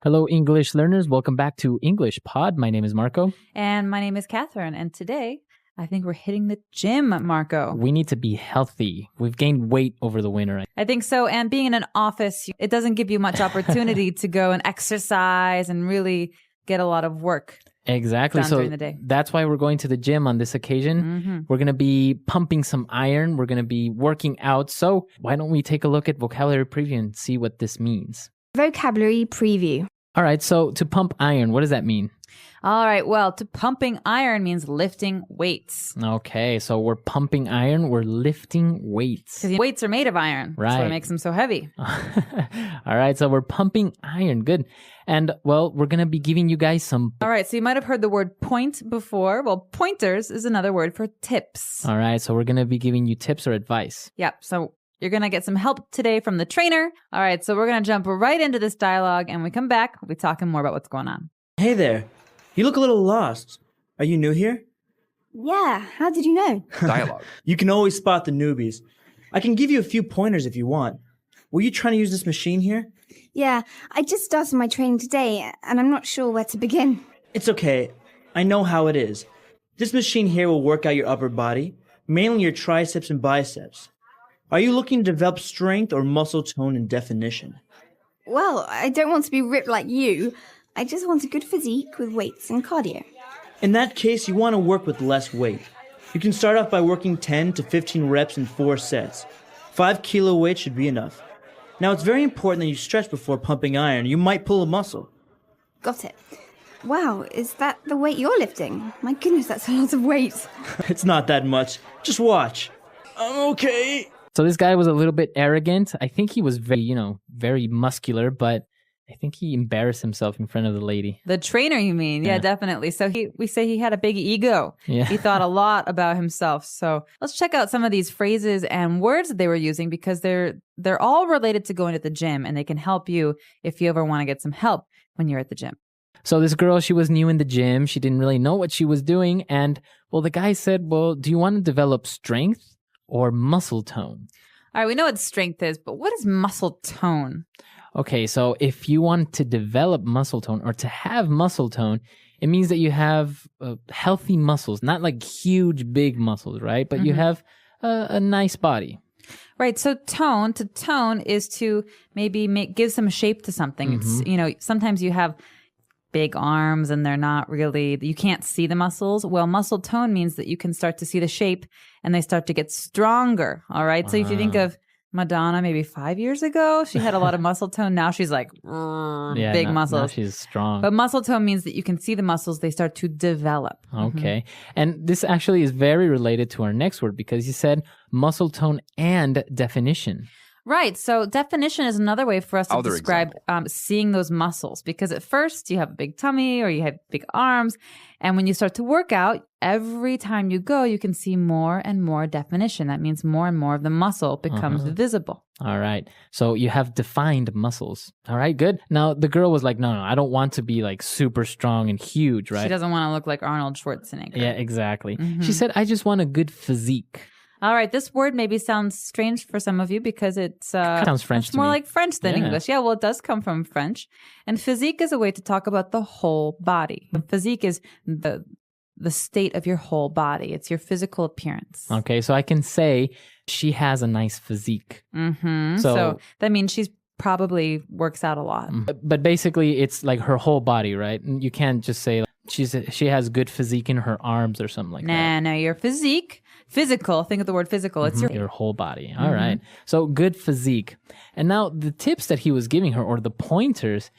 Hello, English learners. Welcome back to English Pod. My name is Marco. And my name is Catherine. And today, I think we're hitting the gym, Marco. We need to be healthy. We've gained weight over the winter. I think so. And being in an office, it doesn't give you much opportunity to go and exercise and really get a lot of work. Exactly. So during the day. That's why we're going to the gym on this occasion. Mm-hmm. We're going to be pumping some iron. We're going to be working out. So why don't we take a look at vocabulary preview and see what this means? Vocabulary preview. All right. So to pump iron, what does that mean? All right. Well, to pumping iron means lifting weights. Okay. So we're pumping iron. We're lifting weights. Because weights are made of iron. Right. That's what makes them so heavy. All right. So we're pumping iron. Good. And well, we're going to be giving you guys some. All right. So you might have heard the word point before. Well, pointers is another word for tips. All right. So we're going to be giving you tips or advice. Yep. So you're going to get some help today from the trainer. All right. So we're going to jump right into this dialogue. And when we come back, we'll be talking more about what's going on. Hey there. You look a little lost. Are you new here? Yeah, how did you know? Dialogue. You can always spot the newbies. I can give you a few pointers if you want. Were you trying to use this machine here? Yeah, I just started my training today, and I'm not sure where to begin. It's okay. I know how it is. This machine here will work out your upper body, mainly your triceps and biceps. Are you looking to develop strength or muscle tone and definition? Well, I don't want to be ripped like you. I just want a good physique with weights and cardio. In that case, you want to work with less weight. You can start off by working 10 to 15 reps in 4 sets. 5 kilo weight should be enough. Now, it's very important that you stretch before pumping iron. You might pull a muscle. Got it. Wow, is that the weight you're lifting? My goodness, that's a lot of weight. It's not that much. Just watch. I'm okay. So this guy was a little bit arrogant. I think he was very muscular, but I think he embarrassed himself in front of the lady. The trainer, you mean? Yeah, definitely. So we say he had a big ego. Yeah. He thought a lot about himself. So let's check out some of these phrases and words that they were using because they're all related to going to the gym and they can help you if you ever want to get some help when you're at the gym. So this girl, she was new in the gym. She didn't really know what she was doing. And well, the guy said, well, do you want to develop strength or muscle tone? All right, we know what strength is, but what is muscle tone? Okay, so if you want to develop muscle tone or to have muscle tone, it means that you have healthy muscles, not like huge, big muscles, right? But you have a nice body. Right. So to tone is to maybe give some shape to something. It's, sometimes you have big arms and they're not really, you can't see the muscles. Well, muscle tone means that you can start to see the shape and they start to get stronger. All right. So if you think of Madonna, maybe 5 years ago, she had a lot of muscle tone. Now she's like big muscles. Now she's strong. But muscle tone means that you can see the muscles. They start to develop. Okay. And this actually is very related to our next word because you said muscle tone and definition. Right. So definition is another way for us to Other describe seeing those muscles because at first you have a big tummy or you have big arms. And when you start to work out, every time you go, you can see more and more definition. That means more and more of the muscle becomes visible. All right. So you have defined muscles. All right, good. Now the girl was like, no, I don't want to be like super strong and huge, right? She doesn't want to look like Arnold Schwarzenegger. Yeah, exactly. She said, I just want a good physique. All right, this word maybe sounds strange for some of you because it's sounds French it's to more me. like French than Yeah. English. Yeah, well, it does come from French. And physique is a way to talk about the whole body. Physique is the state of your whole body. It's your physical appearance. Okay, so I can say she has a nice physique. So that means she's probably works out a lot. But basically, it's like her whole body, right? And you can't just say like, she has good physique in her arms or something like that. No, your physical. Think of the word physical. It's Your whole body. All right. So good physique. And now the tips that he was giving her or the pointers,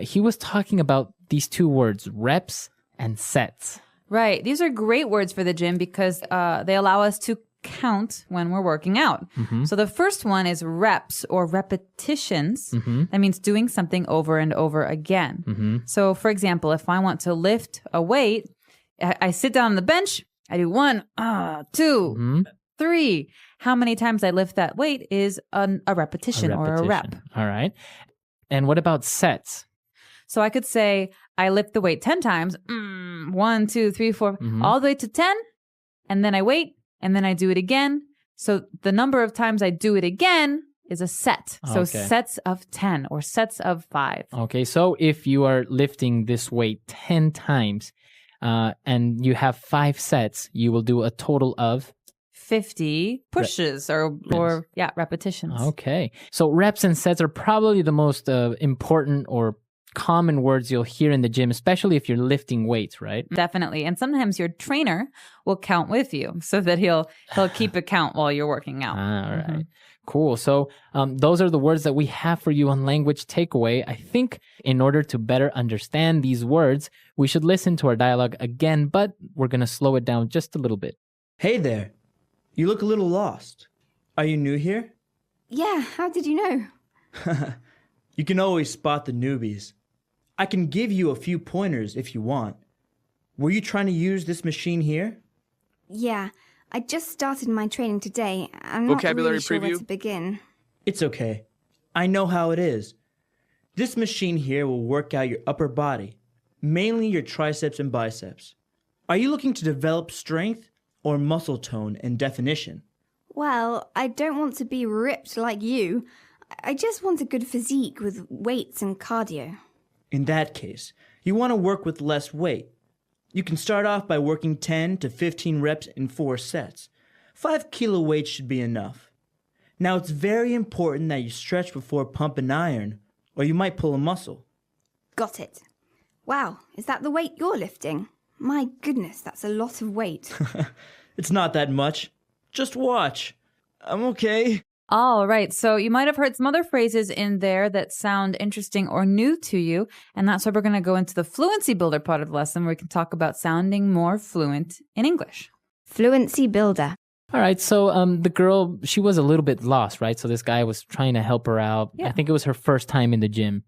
he was talking about these two words, reps and sets. Right. These are great words for the gym because they allow us to count when we're working out. So the first one is reps or repetitions. That means doing something over and over again. So for example, if I want to lift a weight, I sit down on the bench, I do 1, 2, 3. How many times I lift that weight is a repetition or a rep. All right. And what about sets? So I could say I lift the weight 10 times, 1, 2, 3, 4, all the way to 10, and then I wait, and then I do it again. So the number of times I do it again is a set. So Okay. sets of 10 or sets of 5. Okay, so if you are lifting this weight 10 times and you have 5 sets, you will do a total of 50 pushes or repetitions. Okay. So reps and sets are probably the most important or common words you'll hear in the gym, especially if you're lifting weights, right? Definitely. And sometimes your trainer will count with you so that he'll keep account while you're working out. All right. Cool. So those are the words that we have for you on Language Takeaway. I think in order to better understand these words, we should listen to our dialogue again, but we're going to slow it down just a little bit. Hey there. You look a little lost. Are you new here? Yeah, how did you know? You can always spot the newbies. I can give you a few pointers if you want. Were you trying to use this machine here? Yeah, I just started my training today. I'm not Vocabulary really sure where preview? to begin. It's okay. I know how it is. This machine here will work out your upper body, mainly your triceps and biceps. Are you looking to develop strength or muscle tone and definition? Well, I don't want to be ripped like you. I just want a good physique with weights and cardio. In that case, you want to work with less weight. You can start off by working 10 to 15 reps in 4 sets. 5 kilo weights should be enough. Now it's very important that you stretch before pump and iron, or you might pull a muscle. Got it. Wow, is that the weight you're lifting? My goodness, that's a lot of weight. It's not that much. Just watch. I'm okay. All right. So you might have heard some other phrases in there that sound interesting or new to you. And that's why we're going to go into the Fluency Builder part of the lesson where we can talk about sounding more fluent in English. Fluency Builder. All right. So the girl, she was a little bit lost, right? So this guy was trying to help her out. Yeah. I think it was her first time in the gym.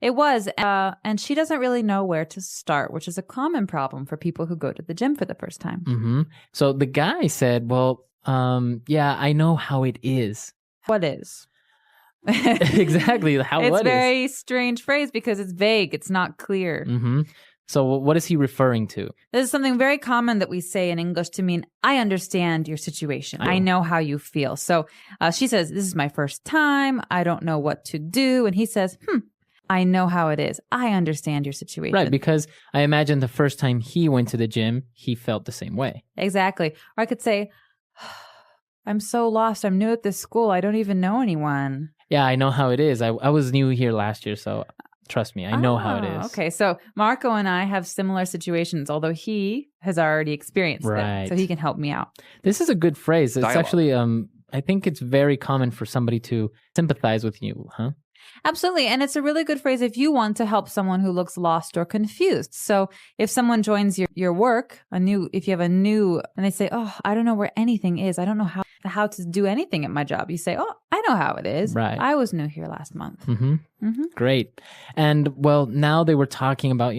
It was. And she doesn't really know where to start, which is a common problem for people who go to the gym for the first time. Mm-hmm. So the guy said, well, yeah, I know how it is. What is? Exactly. It's What a very strange phrase because it's vague. It's not clear. Mm-hmm. So what is he referring to? This is something very common that we say in English to mean, I understand your situation. I know how you feel. So she says, this is my first time. I don't know what to do. And he says, I know how it is. I understand your situation. Right, because I imagine the first time he went to the gym, he felt the same way. Exactly. Or I could say, I'm so lost. I'm new at this school. I don't even know anyone. Yeah, I know how it is. I was new here last year, so trust me, I know how it is. Okay, so Marco and I have similar situations, although he has already experienced Right. them, so he can help me out. This is a good phrase. It's Dialogue. actually, I think it's very common for somebody to sympathize with you, huh? Absolutely. And it's a really good phrase if you want to help someone who looks lost or confused. So if someone joins your work, if you have a new, and they say, oh, I don't know where anything is. I don't know how to do anything at my job. You say, oh, I know how it is. Right. I was new here last month. Mm-hmm. Great. And well, now they were talking about,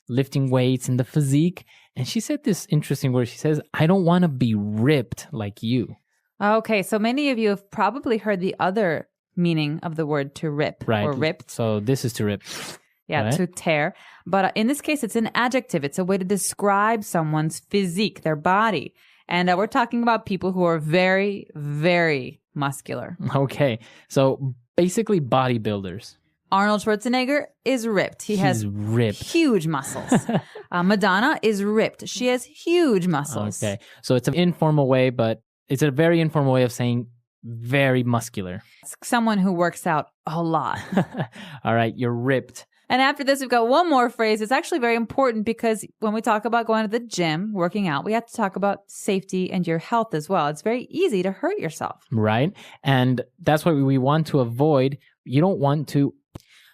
lifting weights and the physique. And she said this interesting word. She says, I don't want to be ripped like you. Okay. So many of you have probably heard the other meaning of the word to rip Right. or ripped. So this is to rip. Yeah, right? to tear. But in this case, it's an adjective. It's a way to describe someone's physique, their body. And we're talking about people who are very, very muscular. Okay. So basically bodybuilders. Arnold Schwarzenegger is ripped. He has He's ripped. huge muscles. Madonna is ripped. She has huge muscles. Okay. So it's an informal way, but it's a very informal way of saying very muscular. It's someone who works out a lot. All right. You're ripped. And after this, we've got one more phrase. It's actually very important because when we talk about going to the gym, working out, we have to talk about safety and your health as well. It's very easy to hurt yourself. Right. And that's what we want to avoid. You don't want to.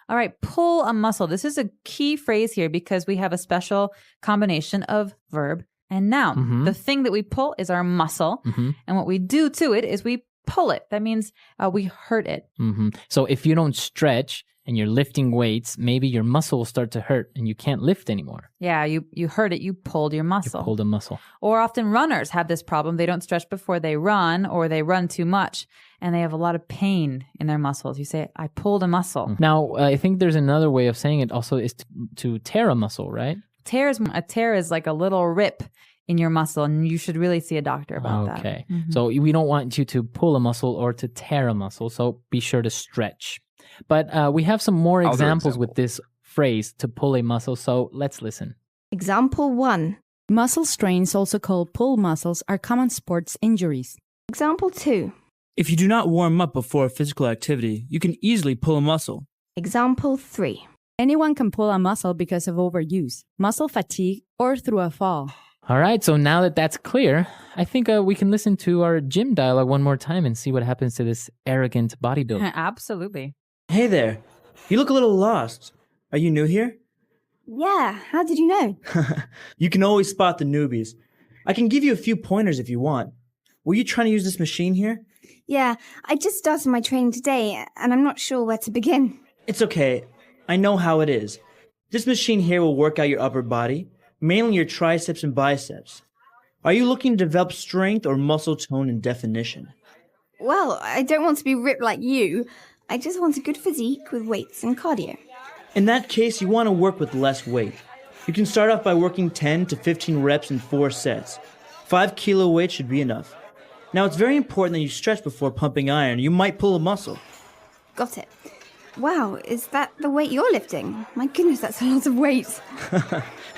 All right, pull a muscle. This is a key phrase here because we have a special combination of verb and noun. Mhm. The thing that we pull is our muscle. Mhm. And what we do to it is we pull it. That means we hurt it. Mm-hmm. So if you don't stretch and you're lifting weights, maybe your muscle will start to hurt and you can't lift anymore. Yeah, you hurt it. You pulled your muscle. You pulled a muscle. Or often runners have this problem. They don't stretch before they run or they run too much and they have a lot of pain in their muscles. You say, I pulled a muscle. Now, I think there's another way of saying it also is to tear a muscle, right? A tear is like a little rip in your muscle, and you should really see a doctor about that. Okay. So we don't want you to pull a muscle or to tear a muscle, so be sure to stretch. But we have some more examples with this phrase, to pull a muscle, so let's listen. Example 1. Muscle strains, also called pull muscles, are common sports injuries. Example 2. If you do not warm up before a physical activity, you can easily pull a muscle. Example 3. Anyone can pull a muscle because of overuse, muscle fatigue, or through a fall. All right, so now that that's clear, I think we can listen to our gym dialogue one more time and see what happens to this arrogant bodybuilder. Absolutely. Hey there. You look a little lost. Are you new here? Yeah, how did you know? You can always spot the newbies. I can give you a few pointers if you want. Were you trying to use this machine here? Yeah, I just started my training today, and I'm not sure where to begin. It's okay. I know how it is. This machine here will work out your upper body, mainly your triceps and biceps. Are you looking to develop strength or muscle tone and definition? Well, I don't want to be ripped like you. I just want a good physique with weights and cardio. In that case, you want to work with less weight. You can start off by working 10 to 15 reps in 4 sets. 5 kilo weight should be enough. Now, it's very important that you stretch before pumping iron. You might pull a muscle. Got it. Wow, is that the weight you're lifting? My goodness, that's a lot of weight.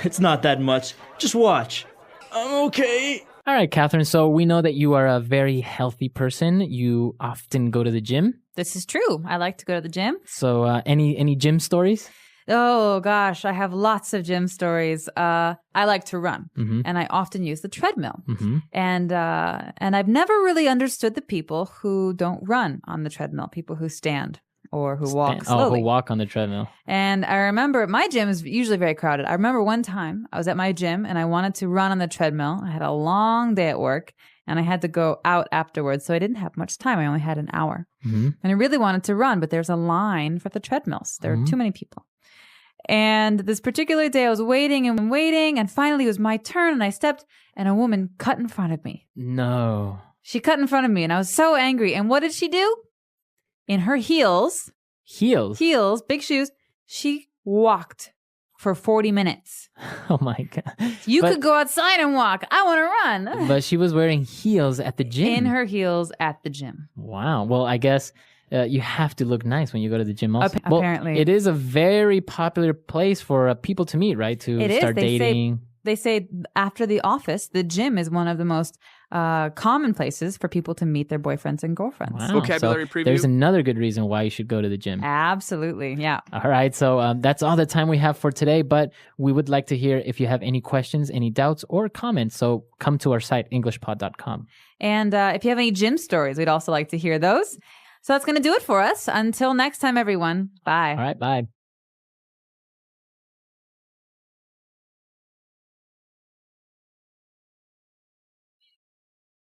It's not that much. Just watch. I'm okay. All right, Catherine, so we know that you are a very healthy person. You often go to the gym. This is true. I like to go to the gym. So any gym stories? Oh gosh, I have lots of gym stories. I like to run, and I often use the treadmill. And I've never really understood the people who don't run on the treadmill, people who stand or who walk slowly. Who walk on the treadmill. And I remember my gym is usually very crowded. I remember one time I was at my gym and I wanted to run on the treadmill. I had a long day at work and I had to go out afterwards, so I didn't have much time. I only had an hour. And I really wanted to run, but there's a line for the treadmills. There are too many people. And this particular day I was waiting, and finally it was my turn, and I stepped, and a woman cut in front of me. No. She cut in front of me, and I was so angry. And what did she do? In her heels, big shoes, she walked for 40 minutes. Oh my God. You could go outside and walk. I want to run. But she was wearing heels at the gym. In her heels at the gym. Wow. Well, I guess you have to look nice when you go to the gym also. Apparently. Well, it is a very popular place for people to meet, right? To start dating. They say after the office, the gym is one of the most common places for people to meet their boyfriends and girlfriends. Wow. Vocabulary preview. There's another good reason why you should go to the gym. Absolutely. Yeah. All right. So that's all the time we have for today, but we would like to hear if you have any questions, any doubts, or comments. So come to our site, englishpod.com. And if you have any gym stories, we'd also like to hear those. So that's going to do it for us. Until next time, everyone. Bye. All right. Bye.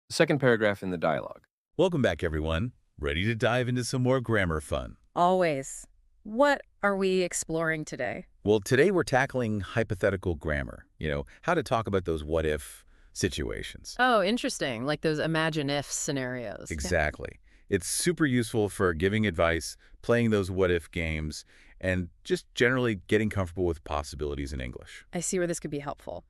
Second paragraph in the dialogue. Welcome back, everyone. Ready to dive into some more grammar fun? Always. What are we exploring today? Well, today we're tackling hypothetical grammar. You know, how to talk about those what-if situations. Oh, interesting. Like those imagine if scenarios. Exactly. It's super useful for giving advice, playing those what-if games, and just generally getting comfortable with possibilities in English. I see where this could be helpful.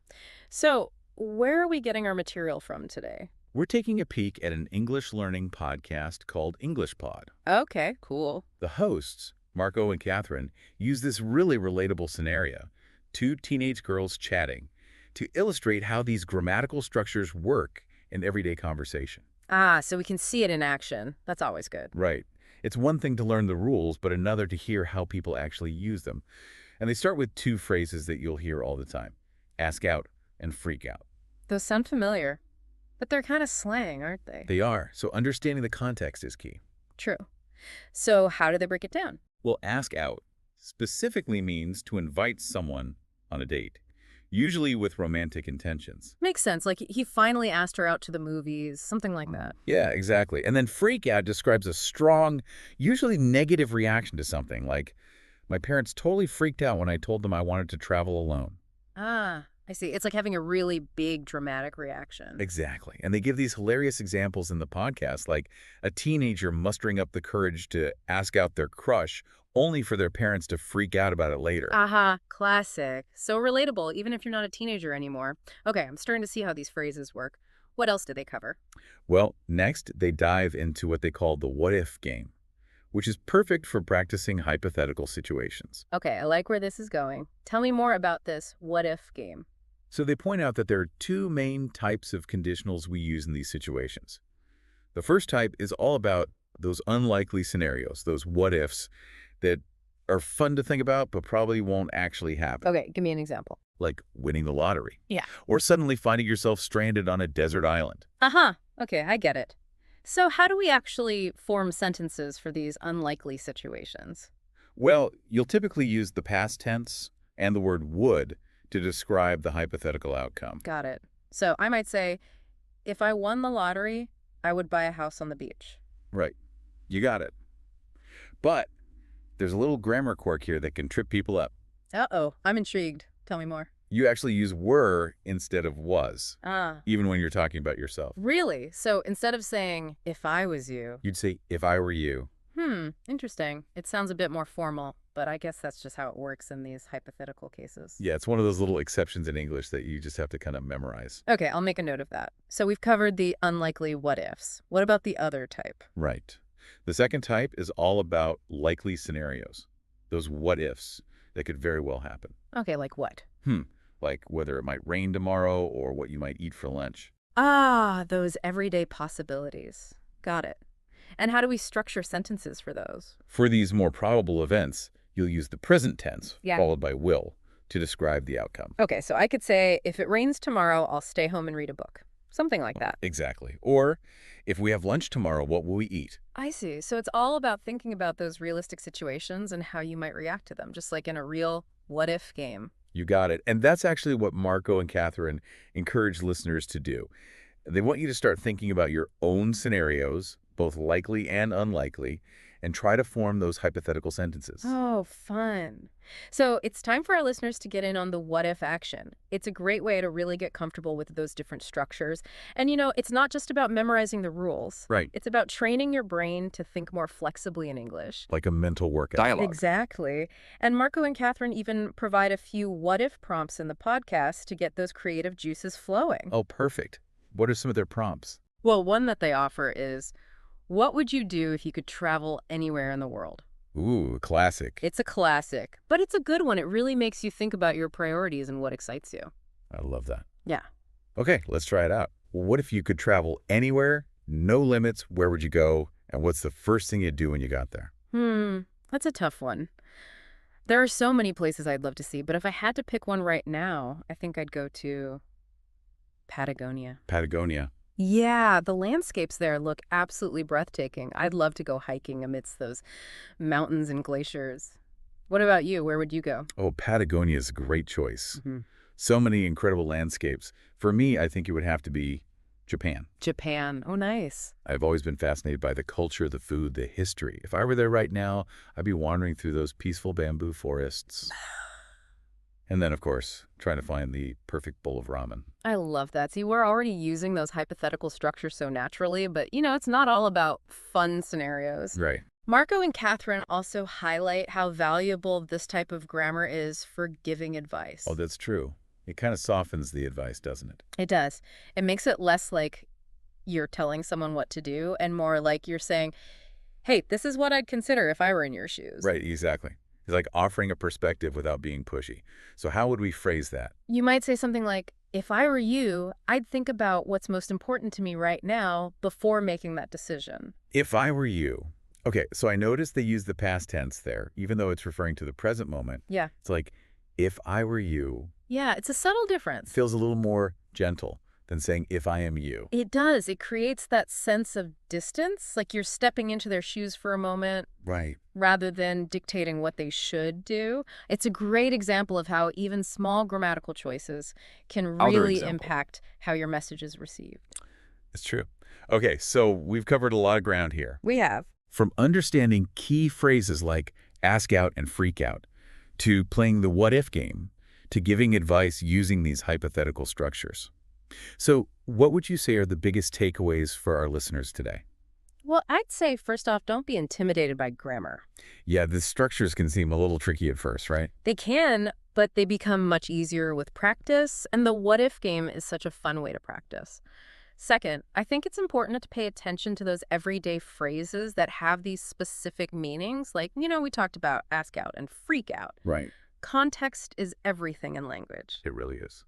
So, where are we getting our material from today? We're taking a peek at an English learning podcast called English Pod. Okay, cool. The hosts, Marco and Catherine, use this really relatable scenario, 2 teenage girls chatting, to illustrate how these grammatical structures work in everyday conversation. Ah, so we can see it in action. That's always good. Right. It's one thing to learn the rules, but another to hear how people actually use them. And they start with 2 phrases that you'll hear all the time: ask out and freak out. Those sound familiar, but they're kind of slang, aren't they? They are, so understanding the context is key. True. So how do they break it down? Well, ask out specifically means to invite someone on a date, usually with romantic intentions. Makes sense. Like he finally asked her out to the movies, something like that. Yeah, exactly. And then freak out describes a strong, usually negative reaction to something, like, my parents totally freaked out when I told them I wanted to travel alone. Ah, I see. It's like having a really big dramatic reaction. Exactly. And they give these hilarious examples in the podcast, like a teenager mustering up the courage to ask out their crush only for their parents to freak out about it later. Aha, classic. So relatable, even if you're not a teenager anymore. Okay, I'm starting to see how these phrases work. What else do they cover? Well, next, they dive into what they call the what-if game, which is perfect for practicing hypothetical situations. Okay, I like where this is going. Tell me more about this what-if game. So they point out that there are two main types of conditionals we use in these situations. The first type is all about those unlikely scenarios, those what-ifs that are fun to think about but probably won't actually happen. Okay, give me an example. Like winning the lottery. Yeah. Or suddenly finding yourself stranded on a desert island. Okay, I get it. So how do we actually form sentences for these unlikely situations? Well, you'll typically use the past tense and the word would to describe the hypothetical outcome. Got it. So I might say, if I won the lottery, I would buy a house on the beach. Right. You got it. But there's a little grammar quirk here that can trip people up. Uh-oh, I'm intrigued. Tell me more. You actually use were instead of was, Ah, even when you're talking about yourself. really? So instead of saying, if I was you, You'd say, if I were you. interesting. It sounds a bit more formal, but I guess that's just how it works in these hypothetical cases. Yeah, it's one of those little exceptions in English that you just have to kind of memorize. Okay, I'll make a note of that. So we've covered the unlikely what-ifs. What about the other type? Right. The second type is all about likely scenarios, those what-ifs that could very well happen. Okay, like what? Like whether it might rain tomorrow or what you might eat for lunch. Ah, those everyday possibilities. Got it. And how do we structure sentences for those? For these more probable events, you'll use the present tense, Yeah. followed by will, to describe the outcome. Okay, so I could say, if it rains tomorrow, I'll stay home and read a book. Something like that. Exactly. Or, if we have lunch tomorrow, what will we eat? I see. So it's all about thinking about those realistic situations and how you might react to them, just like in a real what-if game. You got it. And that's actually what Marco and Catherine encourage listeners to do. They want you to start thinking about your own scenarios, both likely and unlikely, and try to form those hypothetical sentences. Oh, fun. So it's time for our listeners to get in on the what-if action. It's a great way to really get comfortable with those different structures. And, it's not just about memorizing the rules. Right. It's about training your brain to think more flexibly in English. Like a mental workout. Dialogue. Exactly. And Marco and Catherine even provide a few what-if prompts in the podcast to get those creative juices flowing. Oh, perfect. What are some of their prompts? Well, one that they offer is, what would you do if you could travel anywhere in the world? Ooh, classic. It's a classic, but it's a good one. It really makes you think about your priorities and what excites you. I love that. Yeah. Okay, let's try it out. What if you could travel anywhere, no limits, where would you go, and what's the first thing you'd do when you got there? That's a tough one. There are so many places I'd love to see, but if I had to pick one right now, I think I'd go to Patagonia. Patagonia. Yeah, the landscapes there look absolutely breathtaking. I'd love to go hiking amidst those mountains and glaciers. What about you? Where would you go? Oh, Patagonia is a great choice. So many incredible landscapes. For me, I think it would have to be Japan. Japan. Oh, nice. I've always been fascinated by the culture, the food, the history. If I were there right now, I'd be wandering through those peaceful bamboo forests. And then, of course, trying to find the perfect bowl of ramen. I love that. See, we're already using those hypothetical structures so naturally, but, it's not all about fun scenarios. Right. Marco and Catherine also highlight how valuable this type of grammar is for giving advice. Oh, that's true. It kind of softens the advice, doesn't it? It does. It makes it less like you're telling someone what to do and more like you're saying, hey, this is what I'd consider if I were in your shoes. Right, exactly. It's like offering a perspective without being pushy. So how would we phrase that? You might say something like, if I were you, I'd think about what's most important to me right now before making that decision. If I were you. Okay, so I noticed they use the past tense there, even though it's referring to the present moment. Yeah. It's like, if I were you. Yeah, it's a subtle difference. Feels a little more gentle than saying, if I am you. It does. It creates that sense of distance, like you're stepping into their shoes for a moment. Right. Rather than dictating what they should do. It's a great example of how even small grammatical choices can really impact how your message is received. It's true. Okay, so we've covered a lot of ground here. We have. From understanding key phrases like ask out and freak out, to playing the what-if game, to giving advice using these hypothetical structures. So what would you say are the biggest takeaways for our listeners today? Well, I'd say first off, don't be intimidated by grammar. Yeah, the structures can seem a little tricky at first, right? They can, but they become much easier with practice, and the what-if game is such a fun way to practice. Second, I think it's important to pay attention to those everyday phrases that have these specific meanings, like, we talked about ask out and freak out. Right. Context is everything in language. It really is.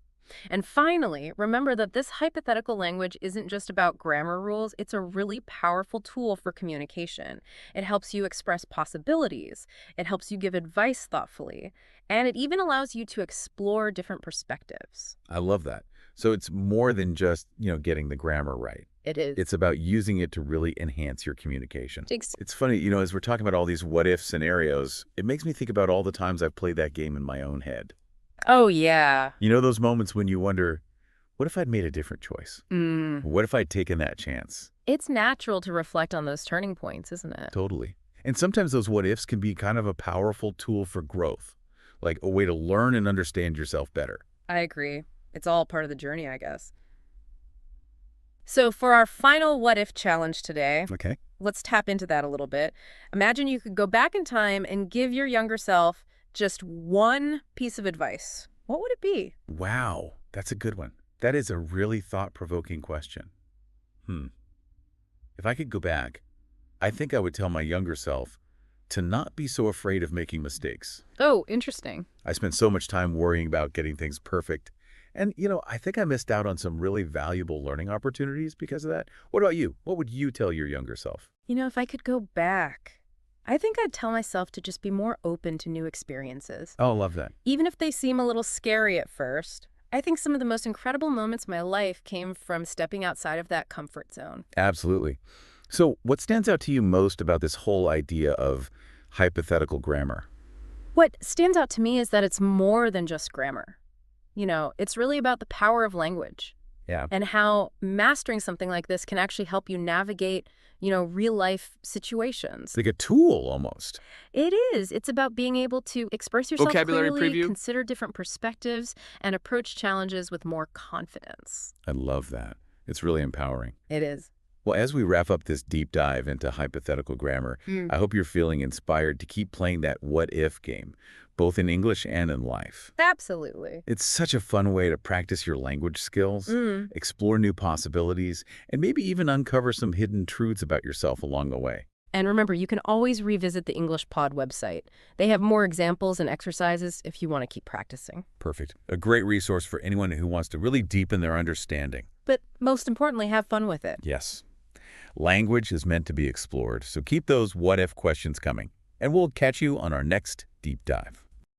And finally, remember that this hypothetical language isn't just about grammar rules. It's a really powerful tool for communication. It helps you express possibilities. It helps you give advice thoughtfully. And it even allows you to explore different perspectives. I love that. So it's more than just, getting the grammar right. It is. It's about using it to really enhance your communication. Ex- It's funny, as we're talking about all these what-if scenarios, it makes me think about all the times I've played that game in my own head. Oh, yeah. Those moments when you wonder, what if I'd made a different choice? What if I'd taken that chance? It's natural to reflect on those turning points, isn't it? Totally. And sometimes those what-ifs can be kind of a powerful tool for growth, like a way to learn and understand yourself better. I agree. It's all part of the journey, I guess. So for our final what-if challenge today, Okay. let's tap into that a little bit. Imagine you could go back in time and give your younger self just one piece of advice. What would it be? Wow, that's a good one. That is a really thought-provoking question. If I could go back, I think I would tell my younger self to not be so afraid of making mistakes. Oh, interesting. I spent so much time worrying about getting things perfect. And, I think I missed out on some really valuable learning opportunities because of that. What about you? What would you tell your younger self? If I could go back, I think I'd tell myself to just be more open to new experiences. Oh, love that. Even if they seem a little scary at first, I think some of the most incredible moments of my life came from stepping outside of that comfort zone. Absolutely. So what stands out to you most about this whole idea of hypothetical grammar? What stands out to me is that it's more than just grammar. It's really about the power of language. Yeah. And how mastering something like this can actually help you navigate, real life situations. It's like a tool almost. It is. It's about being able to express yourself Vocabulary clearly, preview. consider different perspectives, and approach challenges with more confidence. I love that. It's really empowering. It is. Well, as we wrap up this deep dive into hypothetical grammar, I hope you're feeling inspired to keep playing that what-if game, both in English and in life. Absolutely. It's such a fun way to practice your language skills, explore new possibilities, and maybe even uncover some hidden truths about yourself along the way. And remember, you can always revisit the English Pod website. They have more examples and exercises if you want to keep practicing. Perfect. A great resource for anyone who wants to really deepen their understanding. But most importantly, have fun with it. Yes. Language is meant to be explored, so keep those what-if questions coming. And we'll catch you on our next deep dive.